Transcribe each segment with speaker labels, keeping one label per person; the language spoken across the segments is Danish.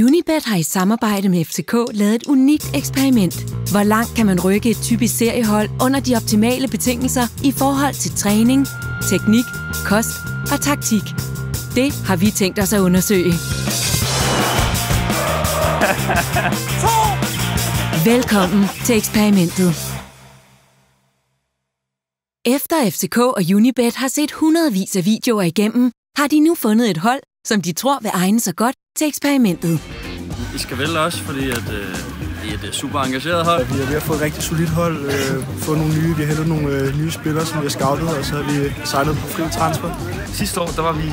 Speaker 1: Unibet har i samarbejde med FCK lavet et unikt eksperiment. Hvor langt kan man rykke et typisk seriehold under de optimale betingelser i forhold til træning, teknik, kost og taktik? Det har vi tænkt os at undersøge. Velkommen til eksperimentet. Efter FCK og Unibet har set hundredvis af videoer igennem, har de nu fundet et hold, som de tror vil egne sig godt til eksperimentet.
Speaker 2: I skal vælge os, fordi at, I er et super engageret hold.
Speaker 3: Vi er ved at få et rigtig solidt hold, få nogle nye, vi har hentet nogle nye spillere, som vi har scoutet, og så har vi signet på fri transfer.
Speaker 2: Sidste år, der var vi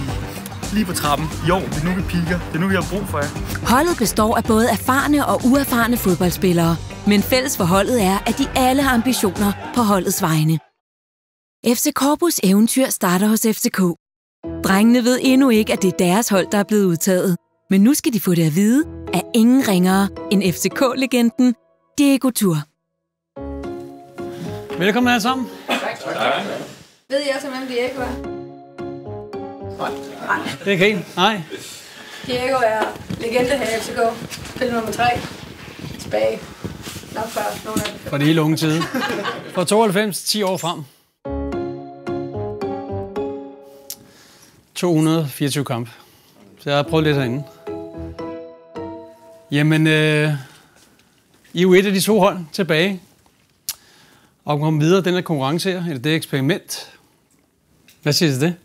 Speaker 2: lige på trappen. I år, det er nu vi piker. Det er nu vi har brug for jer.
Speaker 1: Holdet består af både erfarne og uerfarne fodboldspillere, men fælles for holdet er, at de alle har ambitioner på holdets vegne. FC Korbus eventyr starter hos FCK. Drengene ved endnu ikke, at det er deres hold, der er blevet udtaget. Men nu skal de få det at vide, at ingen ringere end FCK-legenden Diego Tur.
Speaker 4: Velkommen alle sammen.
Speaker 5: Tak. Ved I også, hvem Diego er?
Speaker 4: Nej. Det er ikke helt. Nej.
Speaker 5: Diego er legende her i FCK. Spiller nummer 3. Tilbage. Nok før nogle af dem.
Speaker 4: For det hele unge tid. Fra 92 10 år frem. 224 kamp. Så jeg har prøvet lidt herinde. Jamen, I er jo et af de to hold tilbage. Og komme videre den her konkurrence her, eller det eksperiment. Hvad siger I til det?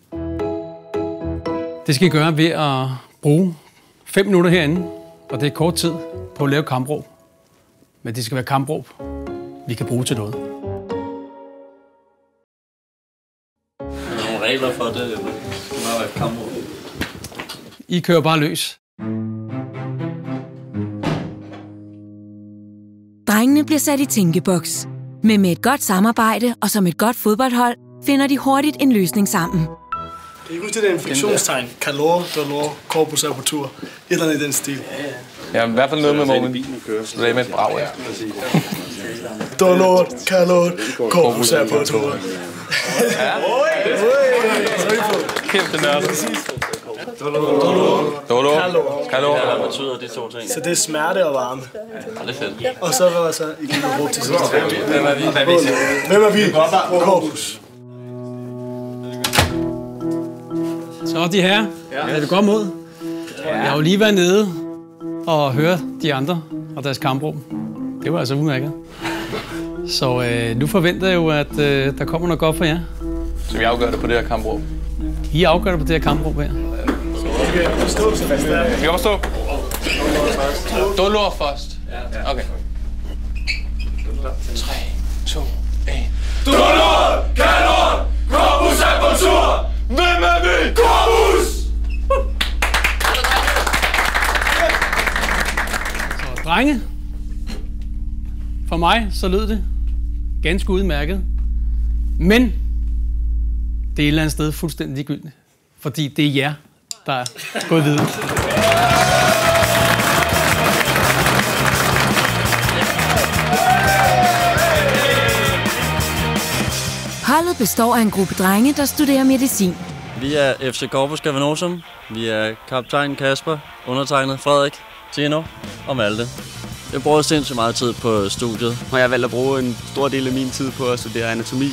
Speaker 4: Det skal I gøre ved at bruge 5 minutter herinde, og det er kort tid på at lave kampråb. Men det skal være kampråb, vi kan bruge til noget.
Speaker 2: Er der nogle regler for det, eller skal bare være kampråb?
Speaker 4: I kører bare løs.
Speaker 1: Drengene bliver sat i tænkeboks. Men med et godt samarbejde og som et godt fodboldhold, finder de hurtigt en løsning sammen.
Speaker 3: Kan I huske det der inflationstegn? Calor, dolor, Korbus er på tur. Et eller andet i den stil.
Speaker 6: Ja, i hvert fald noget med Morten. Det er med et brag, ja.
Speaker 3: Dolor, Calor, Korbus er på tur.
Speaker 6: Kæmpe nørdet. Dolor, Calor.
Speaker 2: Hvad betyder de to ting?
Speaker 3: Så det er smerte og varme.
Speaker 2: Ja, det er fedt.
Speaker 3: Og så var så I kan råbe til sidst.
Speaker 6: Hvem er vi?
Speaker 3: Hvem er vi? Korbus.
Speaker 4: Så de her, er det godt mod? Jeg har jo lige været nede og hørt de andre og deres kampråb. Det var altså udmærket. Så nu forventer jeg jo, at der kommer noget godt for jer.
Speaker 6: Så vi afgør det på det her kampråb.
Speaker 4: I afgør det på det her kampråb her.
Speaker 3: Okay, forstå så fast der.
Speaker 6: Vi kan forstå. Dolor først. Okay. 3, 2, 1. Dolor, Calor, Korbus er på tur! Hvem er vi? Korbus!
Speaker 4: Så drenge, for mig så lød det ganske udmærket. Men det er et eller andet sted fuldstændig ligegyldigt. Fordi det er jer, der er gået videre.
Speaker 1: Holdet består af en gruppe drenge, der studerer medicin.
Speaker 2: Vi er FC Korbus Gavanosum. Vi er kaptajn Kasper, undertegnet Frederik, Tino og Malte. Jeg bruger sindssygt meget tid på studiet.
Speaker 7: Og jeg har valgt at bruge en stor del af min tid på at studere anatomi.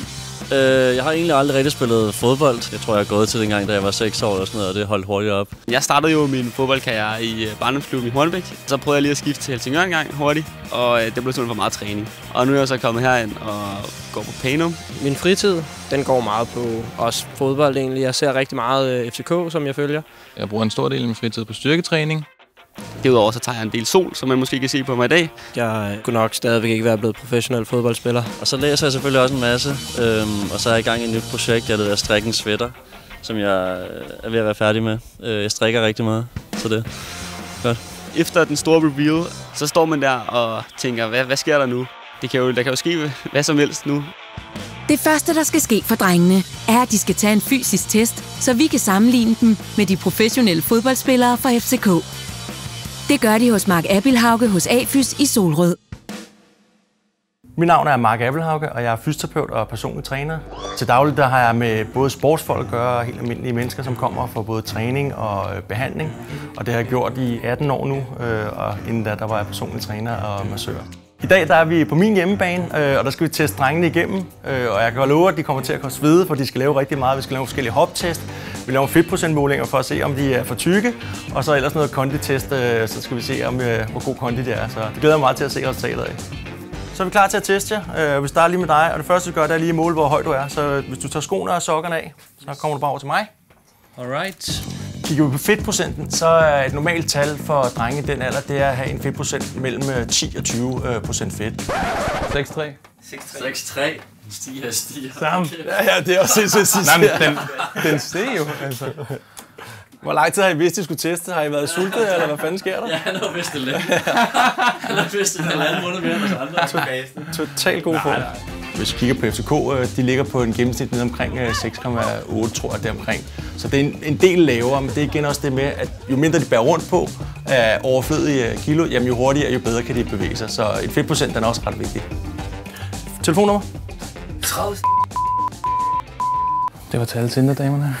Speaker 2: Jeg har egentlig aldrig rigtig spillet fodbold. Jeg tror, jeg er gået til dengang, da jeg var 6 år og sådan noget, og det holdt hurtigt op.
Speaker 7: Jeg startede jo min fodboldkarriere i barndomsklubben i Hornbæk. Så prøvede jeg lige at skifte til Helsingør en gang hurtigt, og det blev simpelthen for meget træning. Og nu er jeg så kommet herind og går på Panum.
Speaker 8: Min fritid, den går meget på også fodbold egentlig. Jeg ser rigtig meget FCK, som jeg følger.
Speaker 6: Jeg bruger en stor del af min fritid på styrketræning.
Speaker 7: Derudover så tager jeg en del sol, som man måske kan se på mig i dag.
Speaker 8: Jeg kunne nok stadigvæk ikke være blevet professionel fodboldspiller.
Speaker 2: Og så læser jeg selvfølgelig også en masse, og så er jeg i gang i et nyt projekt, jeg hedder Strikke en sweater, som jeg er ved at være færdig med. Jeg strikker rigtig meget, så det er godt.
Speaker 7: Efter den store reveal, så står man der og tænker, hvad sker der nu? Der kan jo ske hvad som helst nu.
Speaker 1: Det første, der skal ske for drengene, er, at de skal tage en fysisk test, så vi kan sammenligne dem med de professionelle fodboldspillere fra FCK. Det gør de hos Mark Abilhauge hos AFYS i Solrød.
Speaker 9: Mit navn er Mark Appelhauge, og jeg er fysioterapeut og personlig træner. Til daglig der har jeg med både sportsfolk at gøre og helt almindelige mennesker, som kommer for både træning og behandling. Og det har jeg gjort i 18 år nu, og inden da der var jeg personlig træner og massør. I dag der er vi på min hjemmebane, og der skal vi teste drengene igennem. Og jeg kan love, at de kommer til at komme svede, for de skal lave rigtig meget. Vi skal lave forskellige hoptest. Vi laver fedtprocentmålinger for at se, om de er for tykke. Og så ellers noget konditest, så skal vi se, hvor god kondi det er. Så det glæder jeg meget til at se resultatet af. Så er vi klar til at teste jer. Vi starter lige med dig, og det første, du gør, det er lige at måle, hvor høj du er. Så hvis du tager skoene og sokkerne af, så kommer du bare over til mig.
Speaker 8: Alright.
Speaker 9: Kigger vi på fedtprocenten, så er et normalt tal for drenge i den alder, det er at have en fedtprocent mellem 10 og 20% fedt.
Speaker 4: 6-3.
Speaker 2: 6-3. Stiger.
Speaker 9: Sammen. Ja, det er også sindssygt.
Speaker 4: Den steg jo, altså.
Speaker 9: Hvor lang tid har I vidst, I skulle teste? Har I været sultet, eller hvad fanden sker der?
Speaker 2: Ja, han har vidst det længe. Han har vidst det 1,5 måned mere end os andre.
Speaker 9: Totalt god form. Hvis vi kigger på FCK, de ligger på en gennemsnit nede omkring 6,8, tror jeg, deromkring. Så det er en del lavere, men det er igen også det med, at jo mindre de bærer rundt på af overflødige kilo, jamen jo hurtigere, jo bedre kan de bevæge sig. Så et fedtprocent er også ret vigtigt. Telefonnummer?
Speaker 2: 30.
Speaker 4: Det var til alle Tinder-damerne.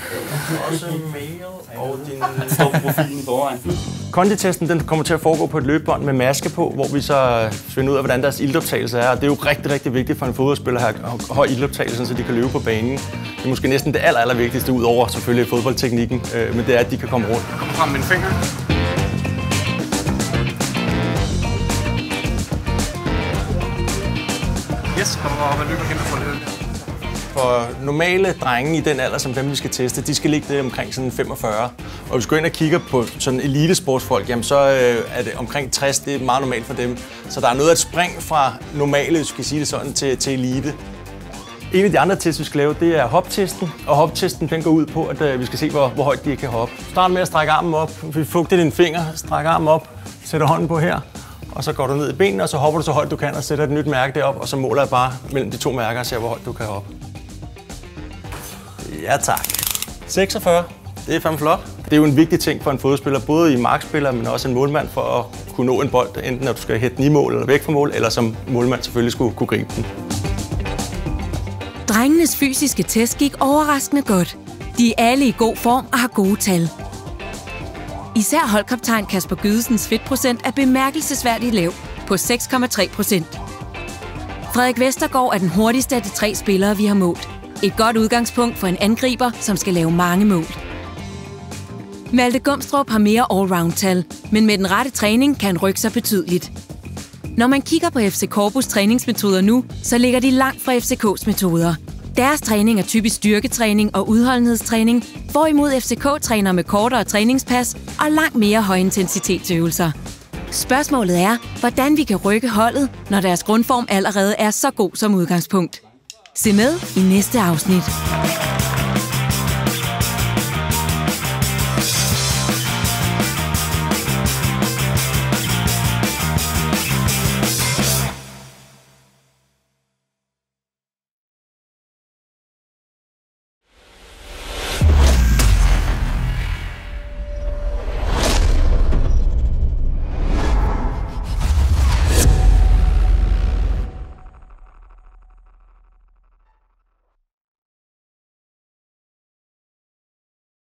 Speaker 9: Også mail og din...
Speaker 2: Han står på profilen i forvejen.
Speaker 9: Konditesten den kommer til at foregå på et løbebånd med maske på, hvor vi så finder ud af, hvordan deres iltoptagelse er. Og det er jo rigtig, rigtig vigtigt for en fodboldspiller at have høj iltoptagelse, så de kan løbe på banen. Det er måske næsten det aller vigtigste, ud over selvfølgelig fodboldteknikken, men det er, at de kan komme rundt.
Speaker 4: Kom frem med en finger. Yes, kommer op og løber hen og får lidt.
Speaker 9: For normale drenge i den alder, som dem vi skal teste, de skal ligge omkring sådan 45. Og hvis vi går ind og kigger på sådan elitesportsfolk, jamen så er det omkring 60, det er meget normalt for dem. Så der er noget at springe fra normale, hvis vi skal sige det sådan, til elite. En af de andre tests, vi skal lave, det er hoptesten. Og hoptesten den går ud på, at vi skal se, hvor højt de kan hoppe. Start med at strække armen op. Vi fugter dine fingre, strækker armen op, sætter hånden på her. Og så går du ned i benene, og så hopper du så højt du kan, og sætter et nyt mærke derop, og så måler jeg bare mellem de to mærker og ser, hvor højt du kan hoppe. Ja tak. 46. Det er fandme flot. Det er jo en vigtig ting for en fodspiller, både i markspiller, men også en målmand, for at kunne nå en bold, enten at du skal hætte den i mål eller væk fra mål, eller som målmand selvfølgelig skulle kunne gribe den.
Speaker 1: Drengenes fysiske test gik overraskende godt. De er alle i god form og har gode tal. Især holdkaptajn Kasper Gydesens fedtprocent er bemærkelsesværdigt lav på 6,3%. Frederik Vestergaard er den hurtigste af de 3 spillere, vi har målt. Et godt udgangspunkt for en angriber, som skal lave mange mål. Malte Gumstrup har mere allround-tal, men med den rette træning kan han rykke sig betydeligt. Når man kigger på FC Korbus træningsmetoder nu, så ligger de langt fra FCK's metoder. Deres træning er typisk styrketræning og udholdenhedstræning, hvorimod FCK træner med kortere træningspas og langt mere højintensitetsøvelser. Spørgsmålet er, hvordan vi kan rykke holdet, når deres grundform allerede er så god som udgangspunkt. Se med i næste afsnit.